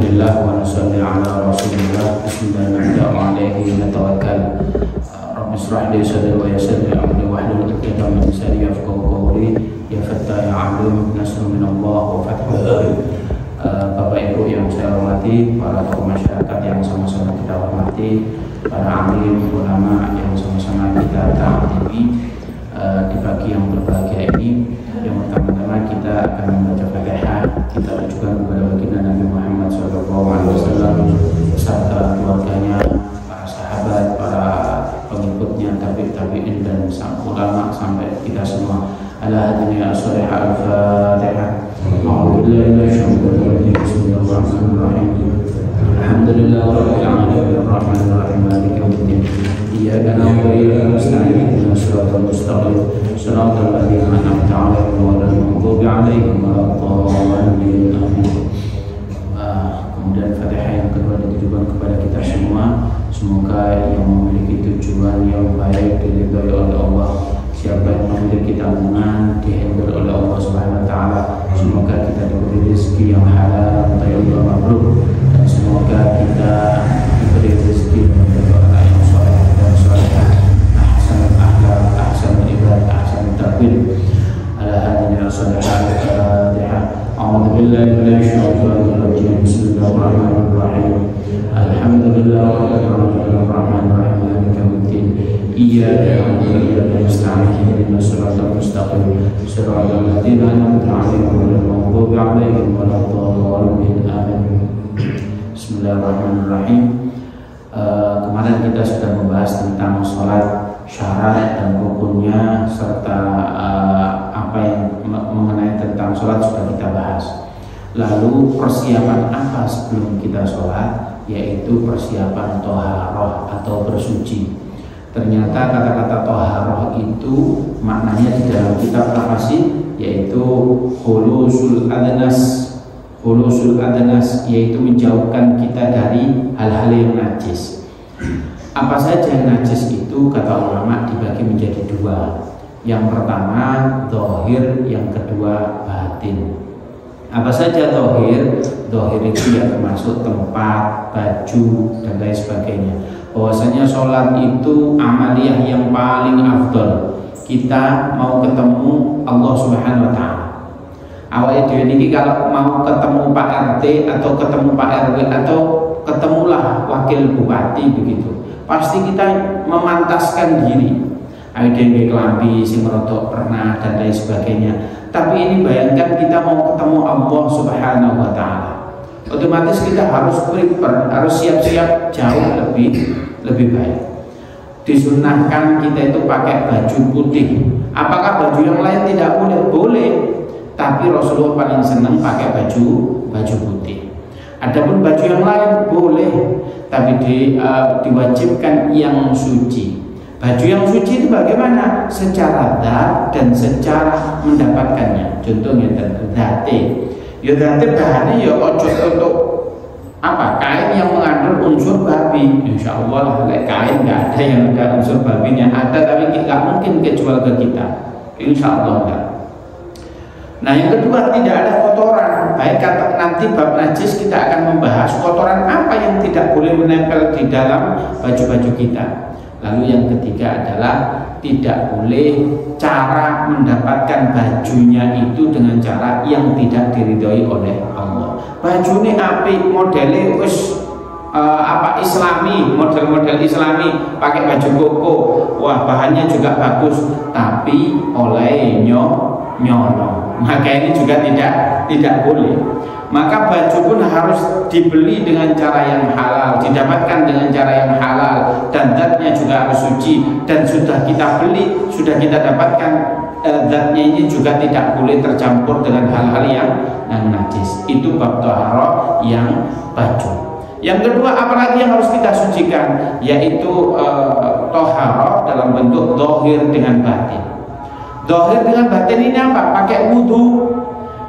Alhamdulillah wa nusalli ala Rasulillah. Bismillahirrahmanirrahim. Natawakkal. Rabbi shrah li sadri wa yassir li amri wahlul 'uqdatam min lisani yafqahu qawli. Ya Fattah ya Alim, nasrun minallah wa fathun qarib. Bapak Ibu yang saya hormati, para tokoh masyarakat yang sama-sama kita hormati, para alim ulama yang sama-sama kita taati di pagi yang berbahagia ini. Yang pertama-tama kita akan membaca Fatihah, kita ajukan kepada baginda Nabi Muhammad SAW beserta keluarganya, para sahabat, para pengikutnya, tabi'in dan sang ulama sampai kita semua. Ala hadini as-salih al-Fatihah. A'udzubillahi minasyaitonir rajim. Bismillahirrahmanirrahim. Alhamdulillah rabbil alamin arrahmanir rahim maliki yaumiddin. Iyyaka na'budu wa iyyaka nasta'in ihdinas siratal mustaqim siratal ladzina an'amta 'alaihim ghairil maghdubi 'alaihim waladdallin. Amin. Kemudian Fatihah yang kedua ditujukan kepada kita semua. Semoga yang memiliki tujuan yang baik diridhai oleh Allah. Siapa yang memiliki tanggungan dihendaki oleh Allah Subhanahu wa taala. Semoga kita diberi rezeki yang halal, thayyib, mabrur, dan semoga kita diberi rezeki menjadi orang yang saleh dan salehah, ahsanul akhlak, ahsanul ibadah, ahsanut taqwim. Ala hadhihi as-salihah al-Fatihah. A'udzu billahi minasyaitonir rajim. Bismillahirrahmanirrahim. Alhamdulillahirabbil alamin arrahmanir rahim maliki yaumiddin. Iyyaka na'budu wa iyyaka nasta'in ihdinas siratal mustaqim siratal ladzina an'amta 'alaihim ghairil maghdubi 'alaihim waladdallin. Amin. Bismillahirrahmanirrahim. Kemarin kita sudah membahas tentang sholat, syarat dan rukunnya, serta apa yang mengenai tentang sholat sudah kita bahas. Lalu persiapan apa sebelum kita sholat, yaitu persiapan toharoh atau bersuci. Ternyata kata-kata toharoh itu maknanya di dalam kitab Al-Fasid yaitu khulusul adnas. Khulusul adnas yaitu menjauhkan kita dari hal-hal yang najis. Apa saja yang najis itu, kata ulama, dibagi menjadi dua. Yang pertama zahir, yang kedua batin. Apa saja zahir? Zahir itu ya termasuk tempat, baju, dan lain sebagainya. Bahwasanya sholat itu amaliyah yang paling afdol. Kita mau ketemu Allah Subhanahu wa taala. Awalnya dhewe niki kalau mau ketemu Pak RT atau ketemu Pak RW atau ketemulah wakil bupati begitu, pasti kita memantaskan diri. Ayo dhewe kelambi sing rodok pernah dan lain sebagainya. Tapi ini bayangkan kita mau ketemu Allah Subhanahu wa taala. Otomatis kita harus prepare, harus siap-siap jauh lebih baik. Disunnahkan kita itu pakai baju putih. Apakah baju yang lain tidak boleh? Boleh. Tapi Rasulullah paling senang pakai baju putih. Adapun baju yang lain boleh, tapi diwajibkan yang suci. Baju yang suci itu bagaimana? Secara zat dan secara mendapatkannya. Contohnya zate. Ya zate bahannya ya ojo untuk apa? Kain yang mengandung unsur babi. Insya Allah kain nggak ada yang ada unsur babinya. Ada tapi nggak mungkin kejual ke kita. Insya Allah enggak. Nah yang kedua, tidak ada kotoran. Baik, kata nanti bab najis kita akan membahas kotoran apa yang tidak boleh menempel di dalam baju-baju kita. Lalu yang ketiga adalah tidak boleh cara mendapatkan bajunya itu dengan cara yang tidak diridhoi oleh Allah. Baju ini apik, modelnya islami, model-model islami, pakai baju koko, wah bahannya juga bagus, tapi oleh nyono. Maka ini juga tidak boleh. Maka baju pun harus dibeli dengan cara yang halal, didapatkan dengan cara yang halal, dan zatnya juga harus suci. Dan sudah kita beli, sudah kita dapatkan zatnya ini juga tidak boleh tercampur dengan hal-hal yang najis. Itu bab taharah yang baju. Yang kedua, apalagi yang harus kita sucikan, yaitu taharah dalam bentuk zahir dengan batin. Zahir dengan batin ini apa? Pakai wudhu.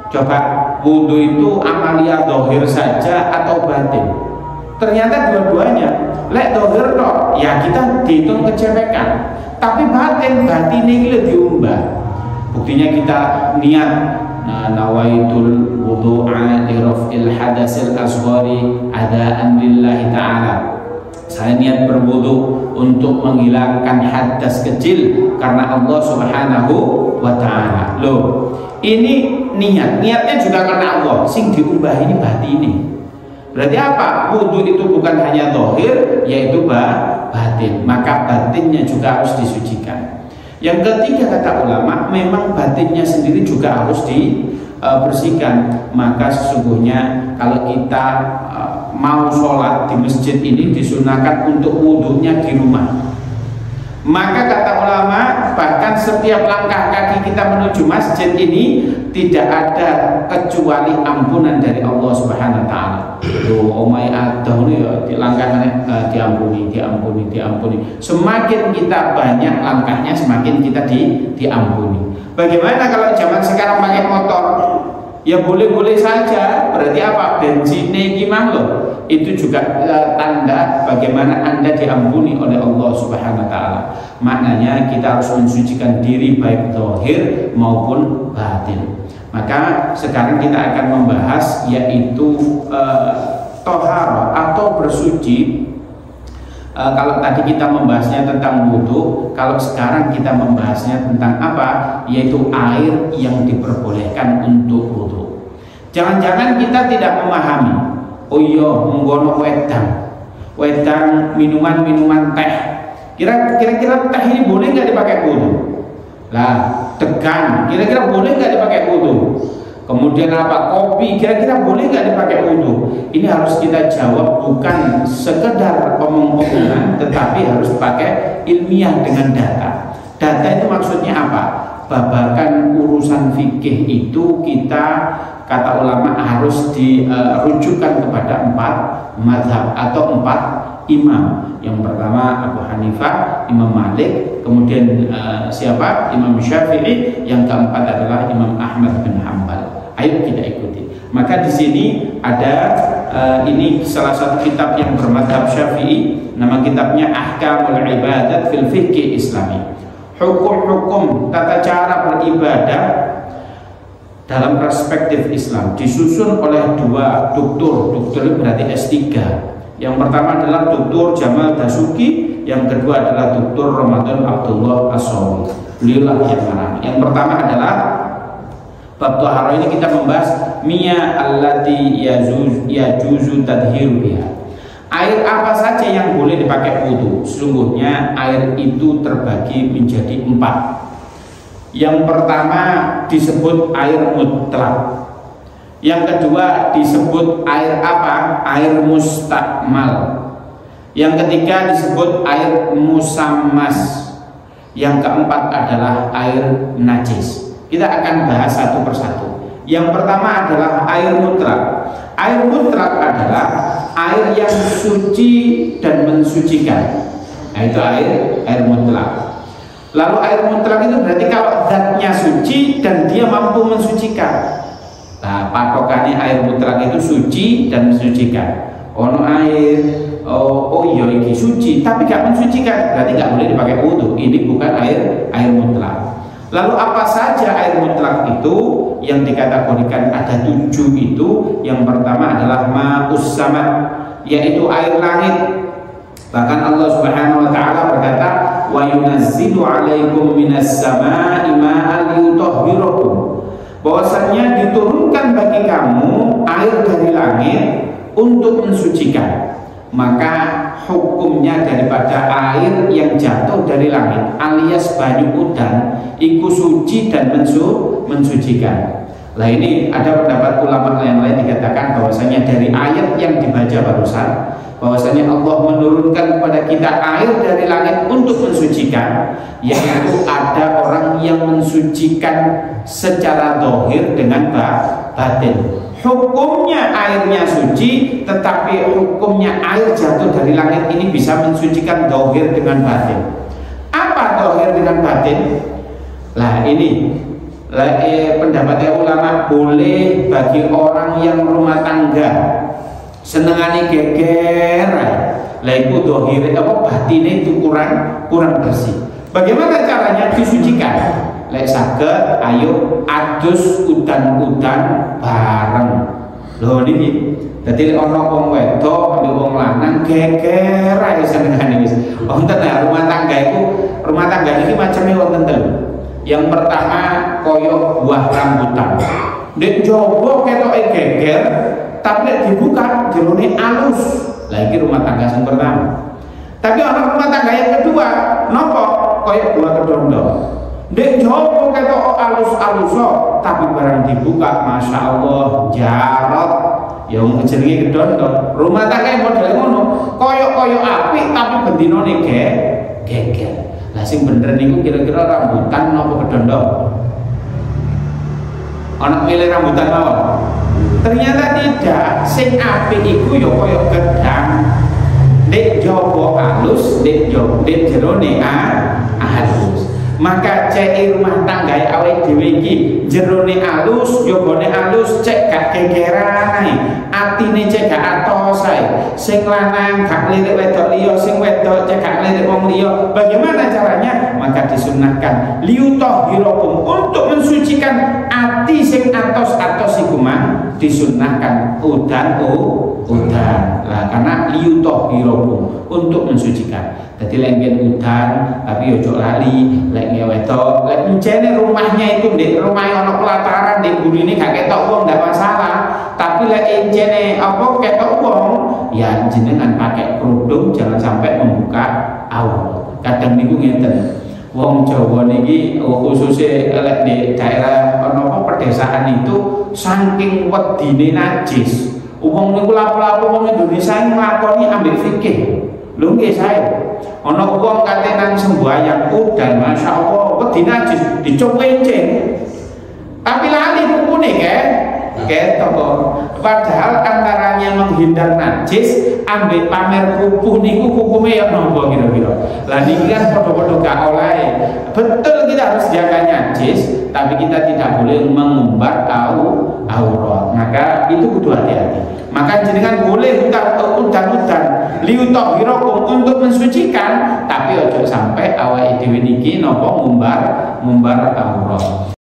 Coba, wudhu itu amalia zahir saja atau batin? Ternyata dua-duanya. Lek zahir toh, ya kita dihitung kecepekan. Tapi batin ini diubah. Buktinya kita niat nawaitul wudu'a li raf'il hadatsil asghari adaan lillahi ta'ala. Saya niat berwudu untuk menghilangkan hadas kecil karena Allah Subhanahu wa ta'ala. Loh, ini niatnya juga karena Allah. Sing diubah ini batin ini. Berarti apa? Wudu itu bukan hanya zahir, yaitu batin. Maka batinnya juga harus disucikan. Yang ketiga kata ulama, memang batinnya sendiri juga harus dibersihkan. Maka sesungguhnya kalau kita mau sholat di masjid ini disunahkan untuk wudhunya di rumah. Maka kata ulama, bahkan setiap langkah kaki kita menuju masjid ini tidak ada kecuali ampunan dari Allah Subhanahu wa taala. Loh, omai adah ini ya langkahnya diampuni. Semakin kita banyak langkahnya, semakin kita diampuni. Bagaimana kalau zaman sekarang pakai motor? Ya boleh-boleh saja. Berarti apa? Bensinnya gimana loh? Itu juga tanda bagaimana Anda diampuni oleh Allah Subhanahu wa taala. Maknanya kita harus mensucikan diri baik zahir maupun batin. Maka sekarang kita akan membahas yaitu toharo atau bersuci. Kalau tadi kita membahasnya tentang wudu, kalau sekarang kita membahasnya tentang apa? Yaitu air yang diperbolehkan untuk wudu. Jangan-jangan kita tidak memahami. Oh iya, menggono wedang minuman teh. Kira-kira teh ini boleh nggak dipakai wudu? Lah, degan, kira-kira boleh nggak dipakai wudu? Kemudian apa? Kopi, kira-kira boleh nggak dipakai wudu? Ini harus kita jawab bukan sekedar omong-omongan, tetapi harus pakai ilmiah dengan data. Data itu maksudnya apa? Babakan urusan fikih itu kita kata ulama harus dirujukkan kepada 4 mazhab atau 4 imam. Yang pertama Abu Hanifah, Imam Malik, kemudian siapa? Imam Syafi'i. Yang keempat adalah Imam Ahmad bin Hanbal. Ayo kita ikuti. Maka di sini ada ini salah satu kitab yang bermadzhab Syafi'i. Nama kitabnya Ahkamul Ibadat fil Fiqh Islami. Hukum-hukum tata cara beribadah dalam perspektif Islam, disusun oleh 2 doktor. Doktor itu berarti S3. Yang pertama adalah Dr. Jamal Dasuki, yang kedua adalah Dr. Ramadan Abdullah As-Sawi. Beliau yang mana? Yang pertama adalah bab tahara ini kita membahas miya allati yajuzu tadhiru biha. Air apa saja yang boleh dipakai wudu? Sesungguhnya air itu terbagi menjadi 4. Yang pertama disebut air mutlak. Yang kedua disebut air apa? Air mustakmal. Yang ketiga disebut air musammas. Yang keempat adalah air najis. Kita akan bahas satu persatu. Yang pertama adalah air mutlak. Air mutlak adalah air yang suci dan mensucikan. Nah, itu air mutlak. Lalu air mutlak itu berarti kalau zatnya suci dan dia mampu mensucikan. Nah, patokannya air mutlak itu suci dan mensucikan. Ono air, oh iya ini suci, tapi gak mensucikan, berarti gak boleh dipakai wudu. Ini bukan air mutlak. Lalu apa saja air mutlak itu? Yang dikategorikan ada 7 itu. Yang pertama adalah ma'us samad, yaitu air langit. Bahkan Allah Subhanahu wa taala berkata, "Wa yunazzilu 'alaikum minas samaa'i ma'an liyutahhirakum." Bahwasanya diturunkan bagi kamu air dari langit untuk mensucikan. Maka hukumnya daripada air yang jatuh dari langit alias banyu udan iku suci dan mensucikan. Nah, ini ada pendapat ulama yang lain dikatakan bahwasanya dari ayat yang dibaca barusan, bahwasanya Allah menurunkan kepada kita air dari langit untuk mensucikan, yaitu ada orang yang mensucikan secara zahir dengan batin. Hukumnya airnya suci, tetapi hukumnya air jatuh dari langit ini bisa mensucikan zahir dengan batin. Apa zahir dengan batin? Lah ini pendapatnya ulama, boleh bagi orang yang rumah tangga senengane geger, lah itu zahir apa batine itu kurang bersih. Bagaimana caranya disucikan? lek saged ayo adus udan-udan bareng. Lho niki dadi lek ana wong wedok ambek wong lanang geger ae senengane wis. Wonten rumah tangga iki macame wonten telu. Yang pertama koyo buah rambutan. Nek jowo ketoke geger, tapi nek dibuka jerone alus. Lah iki rumah tangga sing pertama. Tapi ana rumah tangga yang kedua, nopo koyo buah kedondo. Nek jowo ketok alus-alus tapi barang dibuka masya Allah jarot. Ya wong jenenge kedondo. Rumah tangga model ngono, koyo apik tapi bendinone geger. Lah sing bener niku kira-kira rambutan napa kedondo? Ana milih rambutan mawon. Ternyata tidak, sing apik iku ya koyo gedang. Nek jowo alus, nek jerone alus. Maka cek rumah tangga awake dhewe iki jerone alus, yogone alus, cek gak gegeran ae. Atine cek gak atos ae. Sing lanang gak lirik wedok liya, sing wedok cek gak lirik wong liya. Bagaimana caranya? Maka disunahkan liyutahhirakum, untuk mensucikan ati sing atos-atos iku mang disunahkan udan. Lah karena liyutahhirakum, untuk mensucikan. Jadi lenggen udan tapi ojo lali lek wedok lek encene rumahnya itu di rumah ono pelataran di burine gak ketok wong ndak masalah, tapi lek encene apa ketok wong ya jenengan pakai kerudung, jangan sampai membuka aurat. Kadang niku ngenten wong Jawa niki khususnya lek di daerah ono pedesaan itu saking wedine najis. Wong niku lapo-lapo wong Indonesia nglakoni ambek fikih. Lho nggih saya. Ana wong kate nang sembayang udan masyaallah wedi najis dicop enceng. Tapi lali rukune ketok. Padahal antaranya menghindar najis ambek pamer pupuh niku hukume ya napa kira-kira. Lah niki kan padha-padha gak oleh. Betul kita harus jaga najis, tapi kita tidak boleh mengumbar aurat. Maka itu kudu hati-hati. Maka jenengan boleh udan-udan liyutahhirakum, untuk mensucikan, tapi ojo sampai awake dhewe niki napa ngumbar aurat.